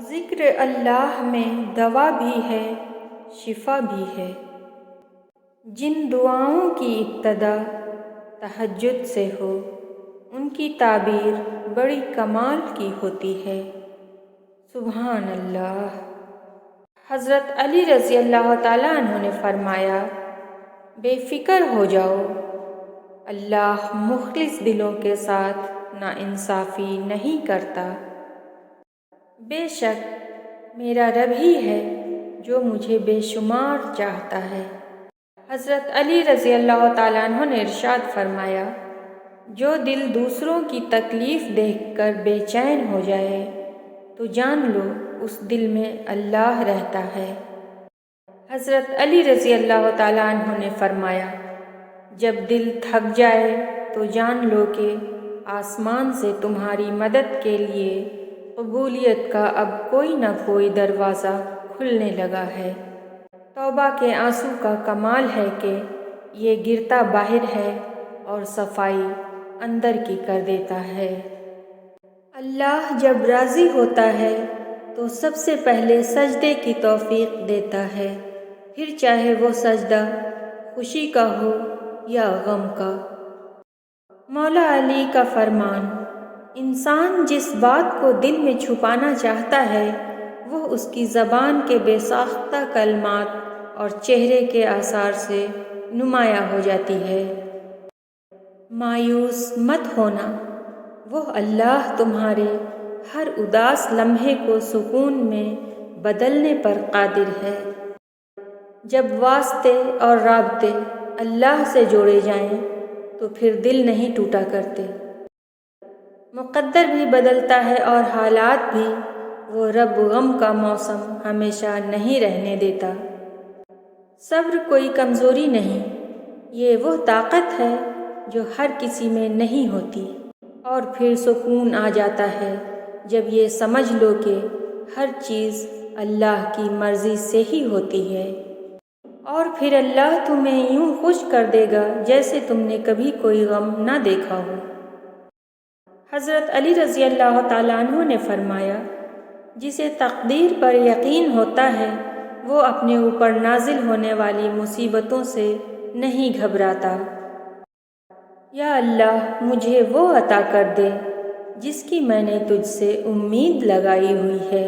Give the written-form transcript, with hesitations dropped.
ذکر اللہ میں دوا بھی ہے، شفا بھی ہے۔ جن دعاؤں کی ابتدا تہجد سے ہو ان کی تعبیر بڑی کمال کی ہوتی ہے۔ سبحان اللہ۔ حضرت علی رضی اللہ تعالیٰ عنہ نے فرمایا، بے فکر ہو جاؤ، اللہ مخلص دلوں کے ساتھ ناانصافی نہیں کرتا۔ بے شک میرا رب ہی ہے جو مجھے بے شمار چاہتا ہے۔ حضرت علی رضی اللہ تعالیٰ عنہ نے ارشاد فرمایا، جو دل دوسروں کی تکلیف دیکھ کر بے چین ہو جائے تو جان لو اس دل میں اللہ رہتا ہے۔ حضرت علی رضی اللہ تعالیٰ عنہ نے فرمایا، جب دل تھک جائے تو جان لو کہ آسمان سے تمہاری مدد کے لیے قبولیت کا اب کوئی نہ کوئی دروازہ کھلنے لگا ہے۔ توبہ کے آنسو کا کمال ہے کہ یہ گرتا باہر ہے اور صفائی اندر کی کر دیتا ہے۔ اللہ جب راضی ہوتا ہے تو سب سے پہلے سجدے کی توفیق دیتا ہے، پھر چاہے وہ سجدہ خوشی کا ہو یا غم کا۔ مولا علی کا فرمان، انسان جس بات کو دل میں چھپانا چاہتا ہے وہ اس کی زبان کے بے ساختہ کلمات اور چہرے کے آثار سے نمایاں ہو جاتی ہے۔ مایوس مت ہونا، وہ اللہ تمہارے ہر اداس لمحے کو سکون میں بدلنے پر قادر ہے۔ جب واسطے اور رابطے اللہ سے جوڑے جائیں تو پھر دل نہیں ٹوٹا کرتے۔ مقدر بھی بدلتا ہے اور حالات بھی، وہ رب غم کا موسم ہمیشہ نہیں رہنے دیتا۔ صبر کوئی کمزوری نہیں، یہ وہ طاقت ہے جو ہر کسی میں نہیں ہوتی، اور پھر سکون آ جاتا ہے جب یہ سمجھ لو کہ ہر چیز اللہ کی مرضی سے ہی ہوتی ہے، اور پھر اللہ تمہیں یوں خوش کر دے گا جیسے تم نے کبھی کوئی غم نہ دیکھا ہو۔ حضرت علی رضی اللہ تعالیٰ عنہ نے فرمایا، جسے تقدیر پر یقین ہوتا ہے وہ اپنے اوپر نازل ہونے والی مصیبتوں سے نہیں گھبراتا۔ یا اللہ مجھے وہ عطا کر دے جس کی میں نے تجھ سے امید لگائی ہوئی ہے۔